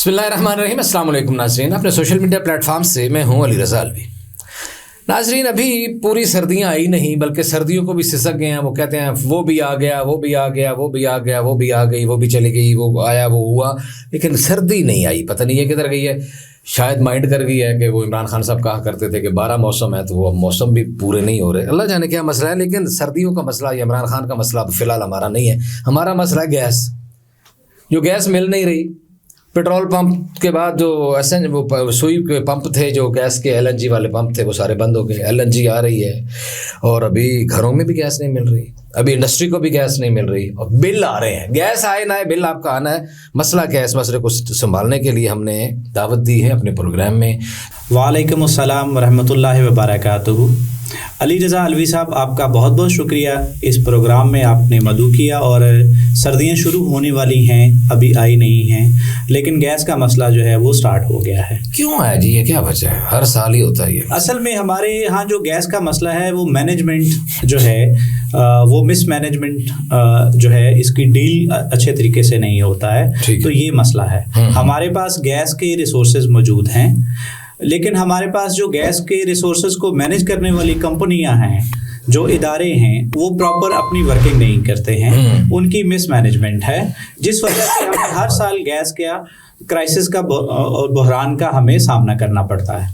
बिस्मिल्लाहिर्रहमानिर्रहीम, अस्सलाम वालेकुम नाज़रीन। अपने सोशल मीडिया प्लेटफॉर्म से मैं हूं अली रज़ा अलवी। नाज़रीन, अभी पूरी सर्दियां आई नहीं, बल्कि सर्दियों को भी सिसक गए हैं। वो कहते हैं वो भी आ गया, वो भी आ गया, वो भी आ गया, वो भी आ गई, वो भी चली गई, वो आया, वो हुआ, लेकिन सर्दी नहीं आई। पता नहीं है किधर गई है। शायद माइंड कर गई है कि वो इमरान खान साहब कहा करते थे कि 12 मौसम है, तो वो मौसम भी पूरे नहीं हो रहे। अल्लाह जाने क्या मसला है, लेकिन सर्दियों का मसला या इमरान खान का मसला फ़िलहाल हमारा नहीं है। हमारा मसला है गैस। जो गैस मिल नहीं रही, पेट्रोल पंप के बाद जो वो सुई के पंप थे, जो गैस के LNG वाले पंप थे, वो सारे बंद हो गए। LNG आ रही है और अभी घरों में भी गैस नहीं मिल रही, अभी इंडस्ट्री को भी गैस नहीं मिल रही, और बिल आ रहे हैं। गैस आए ना आए, बिल आपका आना है। मसला क्या है? इस मसले को संभालने के लिए हमने दावत दी है अपने प्रोग्राम में। वालेकुम अस्सलाम रहमतुल्लाहि व बरकातुहू। अली रज़ा अलवी साहब, आपका बहुत बहुत शुक्रिया। इस प्रोग्राम में आपने मदऊ किया, और सर्दियां शुरू होने वाली हैं, अभी आई नहीं हैं, लेकिन गैस का मसला जो है वो स्टार्ट हो गया है। क्यों है जी? ये क्या वजह है? हर साल ही होता है ये। असल में हमारे यहाँ जो गैस का मसला है वो मैनेजमेंट जो है वो मिसमैनेजमेंट जो है, इसकी डील अच्छे तरीके से नहीं होता है। तो ये मसला है। हमारे पास गैस के रिसोर्सेज मौजूद हैं, लेकिन हमारे पास जो गैस के रिसोर्सेज को मैनेज करने वाली कंपनियां हैं, जो इदारे हैं, वो प्रॉपर अपनी वर्किंग नहीं करते हैं। उनकी मिसमैनेजमेंट है, जिस वजह से हमें हर साल गैस का क्राइसिस का और बहरान का हमें सामना करना पड़ता है।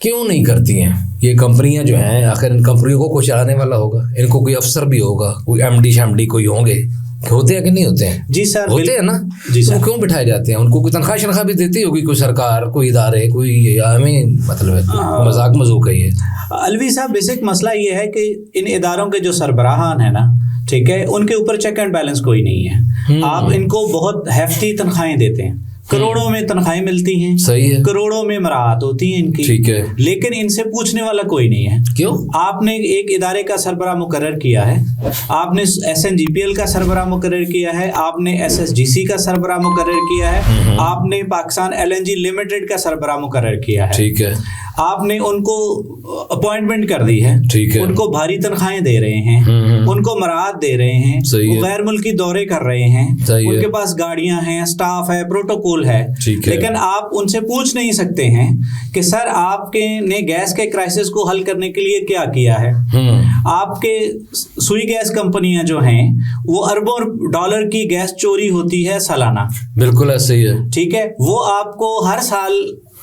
क्यों नहीं करती हैं ये कंपनियां जो हैं? आखिर इन कंपनियों को कोई चलाने वाला होगा, इनको कोई अफसर भी होगा, कोई MD शमडी कोई होंगे। होते हैं कि नहीं होते हैं? जी सर, होते हैं ना। जी तो सर। क्यों बिठाए जाते हैं? उनको कोई तनख्वाह शनख्वाह भी देती होगी कोई सरकार, कोई इदारे, कोई, हमें मतलब है मजाक मजूक है ये। अलवी साहब, बेसिक मसला ये है कि इन इदारों के जो सरबराहान है ना, ठीक है, उनके ऊपर चेक एंड बैलेंस कोई नहीं है। आप इनको बहुत हैफ्ती तनख्वाहें देते हैं, करोड़ों में तनख्वाहें मिलती हैं, सही है, करोड़ों में मराहत होती है इनकी, ठीक है, लेकिन इनसे पूछने वाला कोई नहीं है। क्यों? आपने एक इदारे का सरबराह मुकर्रर किया है, आपने SNGPL का सरबराह मुकर्रर किया है, आपने SSGC का सरबराह मुकर्रर किया है, आपने पाकिस्तान LNG लिमिटेड का सरबराह मुकर्रर किया है, ठीक है, आपने उनको अपॉइंटमेंट कर दी है, ठीक है, उनको भारी तनख्वाहें दे रहे हैं, उनको मराहत दे रहे हैं, वो गैर मुल्की दौरे कर रहे हैं, उनके पास गाड़ियां हैं, स्टाफ है, प्रोटोकॉल है, लेकिन आप उनसे पूछ नहीं सकते हैं कि सर आपके ने गैस के क्राइसिस को हल करने के लिए क्या किया है। आपके सुई गैस कंपनियां जो हैं, वो अरबों डॉलर की गैस चोरी होती है सालाना। बिल्कुल ऐसे ही है, ठीक है। वो आपको हर साल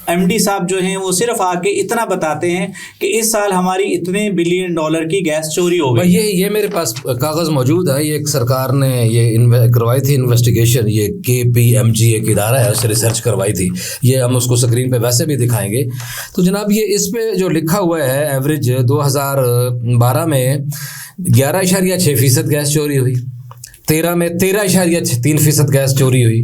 MD साहब जो हैं वो सिर्फ आके इतना बताते हैं कि इस साल हमारी इतने बिलियन डॉलर की गैस चोरी हो गई। ये मेरे पास कागज़ मौजूद है। ये एक सरकार ने ये करवाई थी इन्वेस्टिगेशन, ये KPMG एक इदारा है, उससे रिसर्च करवाई थी। ये हम उसको स्क्रीन पे वैसे भी दिखाएंगे। तो जनाब, ये इस पे जो लिखा हुआ है, एवरेज 2012 में 11.6% गैस चोरी हुई, 13 में 13.3% गैस चोरी हुई,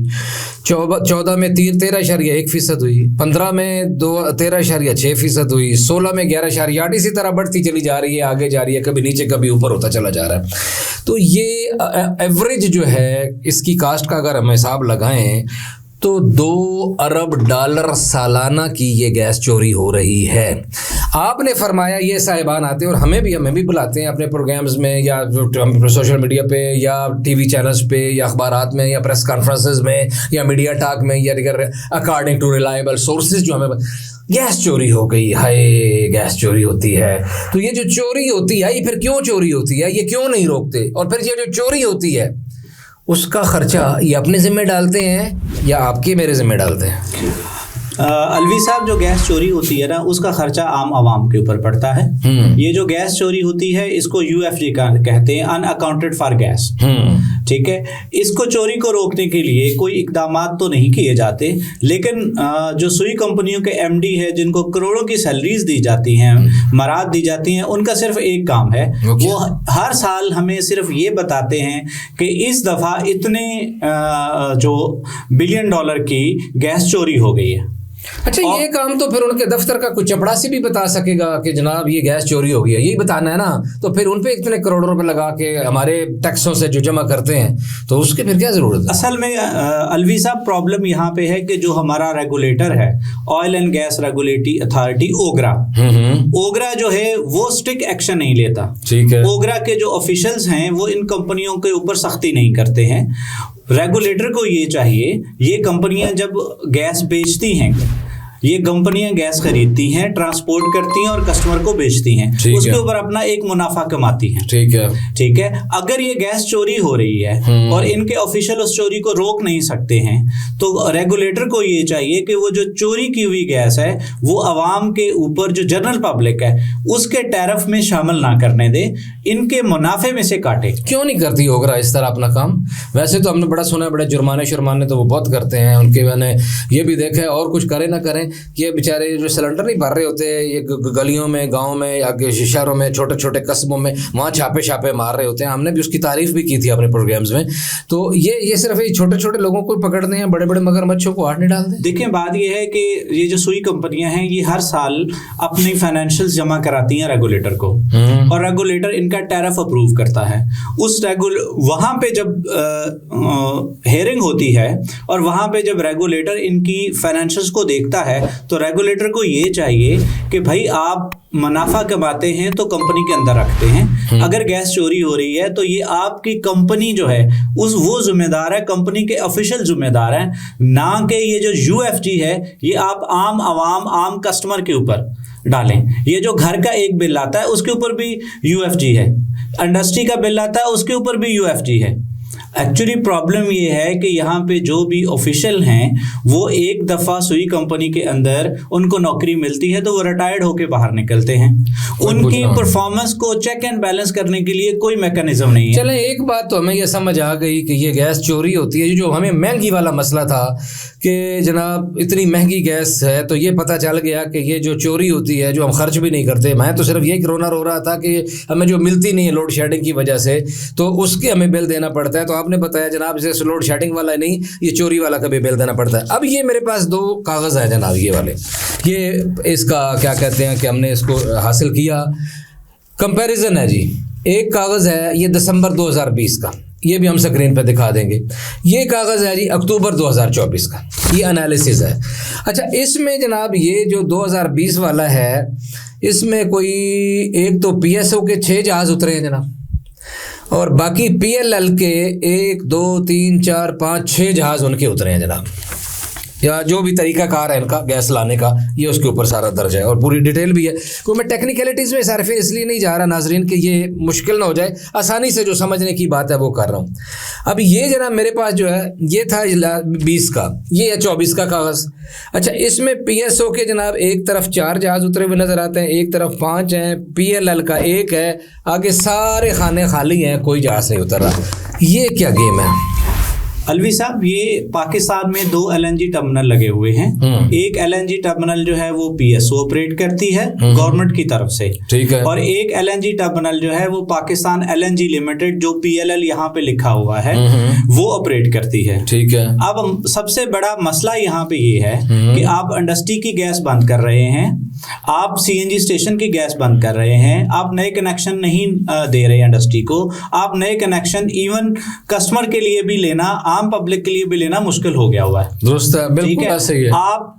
14 में 13.1% हुई, 15 में 13.6% हुई, 16 में 11.8%, इसी तरह बढ़ती चली जा रही है, आगे जा रही है, कभी नीचे कभी ऊपर होता चला जा रहा है। तो ये एवरेज जो है इसकी कास्ट का अगर हम हिसाब लगाएं तो 2 अरब डॉलर सालाना की ये गैस चोरी हो रही है। आपने फरमाया ये साहिबान आते हैं और हमें भी बुलाते हैं अपने प्रोग्राम्स में, या सोशल मीडिया पे, या TV चैनल्स पे, या अखबारात में, या प्रेस कॉन्फ्रेंसेस में, या मीडिया टॉक में, या अकॉर्डिंग टू रिलायबल सोर्सेज जो हमें गैस चोरी हो गई, हाय गैस चोरी होती है। तो ये जो चोरी होती है, ये फिर क्यों चोरी होती है? ये क्यों नहीं रोकते? और फिर ये जो चोरी होती है उसका खर्चा ये अपने ज़िम्मे डालते हैं या आपके मेरे ज़िम्मे डालते हैं? अलवी साहब, जो गैस चोरी होती है ना, उसका खर्चा आम आवाम के ऊपर पड़ता है। ये जो गैस चोरी होती है, इसको UFG कहते हैं, अनअकाउंटेड फॉर गैस, ठीक है। इसको चोरी को रोकने के लिए कोई इकदामात तो नहीं किए जाते, लेकिन जो सुई कंपनियों के MD है, जिनको करोड़ों की सैलरीज दी जाती हैं, मराद दी जाती हैं, उनका सिर्फ एक काम है, वो हर साल हमें सिर्फ ये बताते हैं कि इस दफ़ा इतने जो बिलियन डॉलर की गैस चोरी हो गई है। अच्छा, ये काम तो फिर उनके दफ्तर का कुछ चपड़ासी भी बता सकेगा कि जनाब ये गैस चोरी हो गई है, यही बताना है ना। तो फिर उन पे इतने करोड़ों रुपए लगा के हमारे टैक्सों से जो जमा करते हैं, तो उसके फिर क्या जरूरत है? असल में अलवी साहब प्रॉब्लम यहाँ पे है कि जो हमारा रेगुलेटर है, oil and gas regulatory authority OGRA, OGRA जो है वो स्ट्रिक्ट एक्शन नहीं लेता। ठीक है। ओगरा के जो ऑफिशियल्स हैं वो इन कंपनियों के ऊपर सख्ती नहीं करते हैं। रेगुलेटर को ये चाहिए, ये कंपनियां जब गैस बेचती हैं, ये कंपनियां गैस खरीदती हैं, ट्रांसपोर्ट करती हैं और कस्टमर को बेचती हैं, उसके ऊपर अपना एक मुनाफा कमाती हैं। ठीक है, ठीक है। अगर ये गैस चोरी हो रही है और इनके ऑफिशियल उस चोरी को रोक नहीं सकते हैं, तो रेगुलेटर को ये चाहिए कि वो जो चोरी की हुई गैस है वो अवाम के ऊपर, जो जनरल पब्लिक है, उसके टैरिफ में शामिल ना करने दे, इनके मुनाफे में से काटे। क्यों नहीं करती ओगरा इस तरह अपना काम? वैसे तो हमने बड़ा सुना है, बड़े जुर्माने तो वो बहुत करते हैं उनके, मैंने ये भी देखा है। और कुछ करें ना करें, ये बेचारे जो सिलेंडर नहीं भर रहे होते, ये गलियों में, गांव में या शहरों में, छोटे छोटे कस्बों में, वहाँ छापे मार रहे होते हैं। हमने भी उसकी तारीफ भी की थी अपने प्रोग्राम्स में। तो ये सिर्फ ये छोटे छोटे लोगों को पकड़ते हैं, बड़े बड़े मगरमच्छों को हाथ नहीं डालते। देखिए, बात ये है कि ये जो सुई कंपनियां हैं ये हर साल अपनी फाइनेंशियल्स जमा कराती हैं रेगुलेटर को, और रेगुलेटर इनका टैरिफ अप्रूव करता है। वहां पे जब हेयरिंग होती है और वहां पे जब रेगुलेटर इनकी फाइनेंशियल्स को देखता है, तो रेगुलेटर को ये चाहिए कि भाई आप मुनाफा कमाते हैं तो कंपनी के अंदर रखते हैं, अगर गैस चोरी हो रही है तो ये आपकी कंपनी जो है वो जिम्मेदार है, कंपनी के ऑफिशियल जिम्मेदार हैं, ना कि ये जो यूएफजी है ये आप आम कस्टमर के ऊपर डालें। ये जो घर का एक बिल आता है उसके ऊपर भी यूएफजी है, इंडस्ट्री का बिल आता है उसके ऊपर भी यूएफजी है। एक्चुअली प्रॉब्लम ये है कि यहाँ पे जो भी ऑफिशियल हैं वो एक दफ़ा सुई कंपनी के अंदर उनको नौकरी मिलती है तो वो रिटायर्ड होके बाहर निकलते हैं, उनकी परफॉर्मेंस को चेक एंड बैलेंस करने के लिए कोई मैकेनिज्म नहीं है। चलें, एक बात तो हमें ये समझ आ गई कि ये गैस चोरी होती है। जो हमें महंगी वाला मसला था कि जनाब इतनी महंगी गैस है, तो ये पता चल गया कि ये जो चोरी होती है, जो हम खर्च भी नहीं करते। मैं तो सिर्फ यही रोना रो रहा था कि हमें जो मिलती नहीं है लोड शेडिंग की वजह से, तो उसके हमें बिल देना पड़ता है। तो आपने बताया जनाब जैसे लोड शेडिंग वाला नहीं, ये चोरी वाला का भी बिल देना पड़ता है। अब ये मेरे पास 2 कागज़ है जनाब, ये वाले, ये इसका क्या कहते हैं कि हमने इसको हासिल किया, कंपैरिजन है जी। एक कागज़ है ये दिसंबर 2020 का, ये भी हम स्क्रीन पे दिखा देंगे। ये कागज़ है जी अक्टूबर 2024 का, ये एनालिसिस है। अच्छा, इसमें जनाब ये जो 2020 वाला है, इसमें कोई एक तो पीएसओ के 6 जहाज़ उतरे हैं जनाब, और बाकी पीएलएल के 1 2 3 4 5 6 जहाज़ उनके उतरे हैं जनाब, या जो भी तरीकाकार है इनका गैस लाने का, ये उसके ऊपर सारा दर्ज है और पूरी डिटेल भी है। तो मैं टेक्निकलिटीज़ में सारे इसलिए नहीं जा रहा नाजरीन कि ये मुश्किल ना हो जाए, आसानी से जो समझने की बात है वो कर रहा हूँ। अब ये जनाब मेरे पास जो है ये था 20 का, ये है 24 का कागज़। अच्छा, इसमें पीएसओ के जनाब एक तरफ 4 जहाज़ उतरे हुए नज़र आते हैं, एक तरफ 5 हैं, पीएलएल का 1 है, आगे सारे खाने खाली हैं, कोई जहाज़ नहीं उतर रहा। ये क्या गेम है अलवी साहब? ये पाकिस्तान में 2 एलएनजी टर्मिनल लगे हुए हैं। एक एलएनजी टर्मिनल जो है वो पीएसओ ऑपरेट करती है गवर्नमेंट की तरफ से, ठीक है, और एक एलएनजी टर्मिनल जो है वो पाकिस्तान एलएनजी लिमिटेड, जो पीएलएल यहाँ पे लिखा हुआ है, वो ऑपरेट करती है, ठीक है। अब सबसे बड़ा मसला यहाँ पे ये है कि आप इंडस्ट्री की गैस बंद कर रहे हैं, आप सीएनजी स्टेशन की गैस बंद कर रहे हैं, आप नए कनेक्शन नहीं दे रहे इंडस्ट्री को, आप नए कनेक्शन इवन कस्टमर के लिए भी लेना, आम पब्लिक के लिए भी लेना मुश्किल हो गया हुआ है। दुरुस्त है, बिल्कुल ऐसे ही है। आप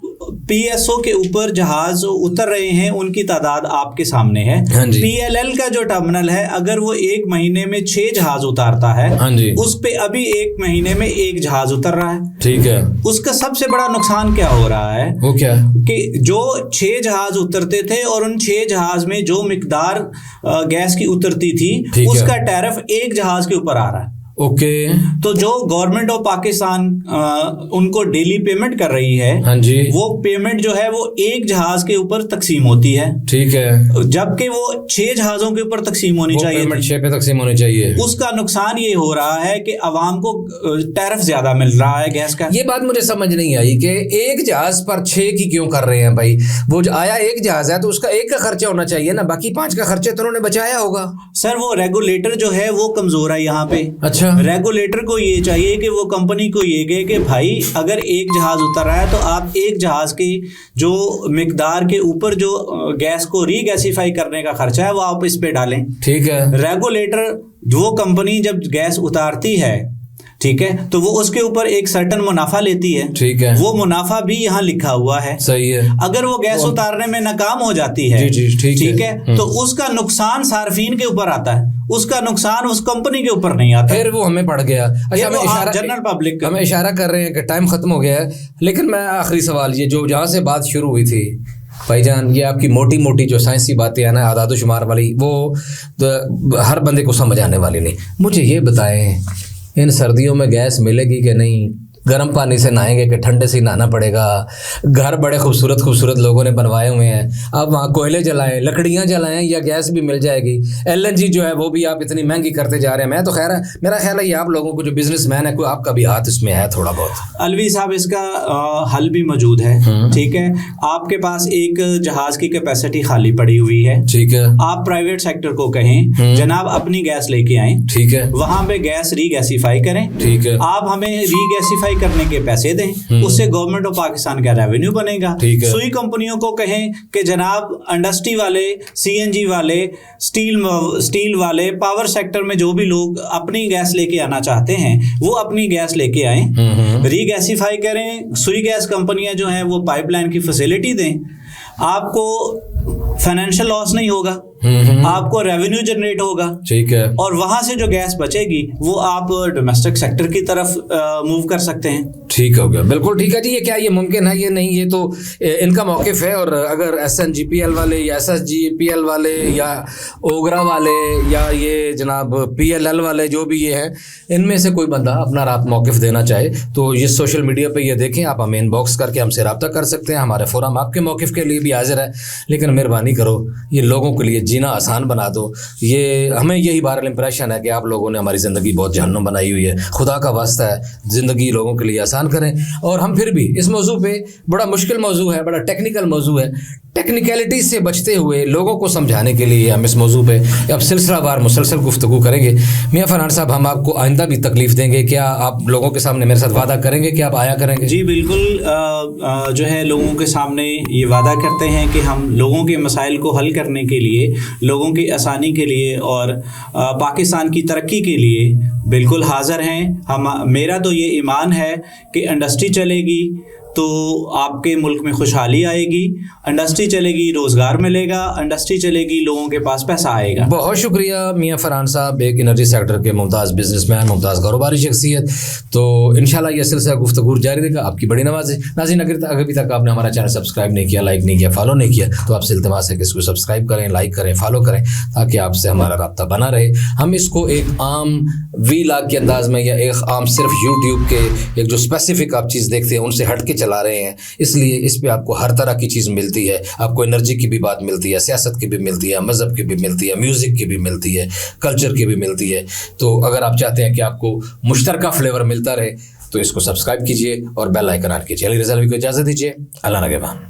पीएसओ के ऊपर जहाज उतर रहे हैं, उनकी तादाद आपके सामने है। पीएलएल का जो टर्मिनल है, अगर वो 1 महीने में 6 जहाज उतारता है, उस पे अभी 1 महीने में 1 जहाज उतर रहा है, ठीक है। उसका सबसे बड़ा नुकसान क्या हो रहा है, वो क्या, कि जो 6 जहाज उतरते थे और उन 6 जहाज में जो मिकदार गैस की उतरती थी, उसका टैरिफ 1 जहाज के ऊपर आ रहा है। ओके, तो जो गवर्नमेंट ऑफ पाकिस्तान उनको डेली पेमेंट कर रही है, हाँ जी, वो पेमेंट जो है वो 1 जहाज के ऊपर तकसीम होती है, ठीक है, जबकि वो 6 जहाजों के ऊपर तकसीम होनी चाहिए, पेमेंट 6 पे तकसीम होनी चाहिए। उसका नुकसान ये हो रहा है कि अवाम को टैरिफ ज्यादा मिल रहा है गैस का। ये बात मुझे समझ नहीं आई कि 1 जहाज पर 6 की क्यों कर रहे हैं भाई। वो जो आया 1 जहाज है तो उसका 1 का खर्चा होना चाहिए ना, बाकी 5 का खर्चा तो उन्होंने बचाया होगा। सर वो रेगुलेटर जो है वो कमजोर है यहाँ पे। अच्छा। रेगुलेटर को ये चाहिए कि वो कंपनी को ये कहे कि भाई अगर एक जहाज उतर रहा है तो आप एक जहाज की जो मिकदार के ऊपर जो गैस को रीगैसिफाई करने का खर्चा है वो आप इस पे डालें। ठीक है। रेगुलेटर वो कंपनी जब गैस उतारती है, ठीक है, तो वो उसके ऊपर एक सर्टन मुनाफा लेती है। ठीक है। वो मुनाफा भी यहाँ लिखा हुआ है। सही है। अगर वो गैस उतारने में नाकाम हो जाती है, जी जी ठीक है, तो उसका नुकसान सार्फिन के ऊपर आता है, उसका नुकसान उस कंपनी के ऊपर नहीं आता। फिर वो हमें पड़ गया। अच्छा, हमें इशारा, जनरल पब्लिक हमें इशारा कर रहे हैं कि टाइम खत्म हो गया है, लेकिन मैं आखिरी सवाल, ये जो जहाँ से बात शुरू हुई थी भाईजान, ये आपकी मोटी मोटी जो साइंसी बातें हैं ना, आदाद शुमार वाली, वो तो हर बंदे को समझ आने वाली नहीं। मुझे ये बताएं, इन सर्दियों में गैस मिलेगी कि नहीं? गर्म पानी से नहाएंगे कि ठंडे से नहाना पड़ेगा? घर बड़े खूबसूरत खूबसूरत लोगों ने बनवाए हुए हैं, आप वहाँ कोयले जलाएं, लकड़ियाँ जलाएं, या गैस भी मिल जाएगी? LNG जो है वो भी आप इतनी महंगी करते जा रहे हैं। मैं तो खैर, मेरा ख्याल है ये आप लोगों को जो बिजनेसमैन है, कोई आपका भी हाथ इसमें है थोड़ा बहुत। अलवी साहब, इसका हल भी मौजूद है। ठीक है, आपके पास एक जहाज की कैपेसिटी खाली पड़ी हुई है। ठीक है। आप प्राइवेट सेक्टर को कहें जनाब अपनी गैस लेके आए। ठीक है। वहां पे गैस रीगैसिफाई करें। ठीक है। आप हमें रीगैसिफाई करने के पैसे दें, उससे गवर्नमेंट ऑफ पाकिस्तान का रेवेन्यू बनेगा। सुई कंपनियों को कहें कि जनाब इंडस्ट्री वाले, CNG वाले, स्टील वाले, पावर सेक्टर में जो भी लोग अपनी गैस लेके आना चाहते हैं वो अपनी गैस लेके आए, रीगैसिफाई करें। सुई गैस कंपनियां जो हैं वो पाइपलाइन की फैसिलिटी दें, आपको फाइनेंशियल लॉस नहीं होगा, आपको रेवेन्यू जनरेट होगा। ठीक है। और वहां से जो गैस बचेगी वो आप डोमेस्टिक सेक्टर की तरफ मूव कर सकते हैं। ठीक हो गया, बिल्कुल ठीक है जी। ये क्या ये मुमकिन है? ये नहीं, ये तो इनका मौकिफ है। और अगर SNGPL वाले या SSGPL वाले या ओगरा वाले या ये जनाब PLL वाले जो भी ये हैं, इनमें से कोई बंदा अपना मौकिफ देना चाहे तो ये सोशल मीडिया पे ये देखें, आप हमें इनबॉक्स करके हमसे रब्ता कर सकते हैं। हमारे फोरम आपके मौकिफ के लिए भी हाजिर है, लेकिन मेहरबानी करो ये लोगों के लिए जीना आसान बना दो। ये हमें यही वायरल इंप्रेशन है कि आप लोगों ने हमारी ज़िंदगी बहुत जहन्नुम बनाई हुई है। खुदा का वास्ता है, ज़िंदगी लोगों के लिए आसान करें। और हम फिर भी इस मौजू पे, बड़ा मुश्किल मौजू है, बड़ा टेक्निकल मौजू है, टेक्निकलिटी से बचते हुए लोगों को समझाने के लिए हम इस मौजू पे अब सिलसिलावार मुसलसल गुफ्तगू करेंगे। मियाँ फरहान साहब, हम आपको आइंदा भी तकलीफ़ देंगे, क्या आप लोगों के सामने मेरे साथ वादा करेंगे कि आप आया करेंगे? जी बिल्कुल, जो है लोगों के सामने ये वादा करते हैं कि हम लोगों के मसाइल को हल करने के लिए, लोगों की आसानी के लिए और पाकिस्तान की तरक्की के लिए बिल्कुल हाज़िर हैं। मेरा तो ये ईमान है कि इंडस्ट्री चलेगी तो आपके मुल्क में खुशहाली आएगी, इंडस्ट्री चलेगी रोज़गार मिलेगा, इंडस्ट्री चलेगी लोगों के पास पैसा आएगा। बहुत शुक्रिया मियाँ फरहान साहब, एक एनर्जी सेक्टर के मुमताज़ बिजनेसमैन, मुमताज़ कारोबारी शख्सियत। तो इंशाल्लाह ये सिलसिला गुफ्तगू जारी रहेगा, आपकी बड़ी नवाज़ है। नाज़रीन, अगर अभी तक आपने हमारा चैनल सब्सक्राइब नहीं किया, लाइक नहीं किया, फॉलो नहीं किया, तो आपसे इल्तिमास है कि इसको सब्सक्राइब करें, लाइक करें, फॉलो करें, ताकि आपसे हमारा रब्ता बना रहे। हम इसको एक आम वीलॉग के अंदाज में या एक आम सिर्फ यूट्यूब के एक जो स्पेसिफिक आप चीज़ देखते हैं उनसे हट के चला रहे हैं, इसलिए इस पे आपको हर तरह की चीज़ मिलती है। आपको एनर्जी की भी बात मिलती है, सियासत की भी मिलती है, मज़हब की भी मिलती है, म्यूज़िक की भी मिलती है, कल्चर की भी मिलती है। तो अगर आप चाहते हैं कि आपको मुश्तरका फ्लेवर मिलता रहे तो इसको सब्सक्राइब कीजिए और बेल आइकन ऑन कीजिए। अली रज़ा को इजाज़त दीजिए। अल्लाह निगहबान।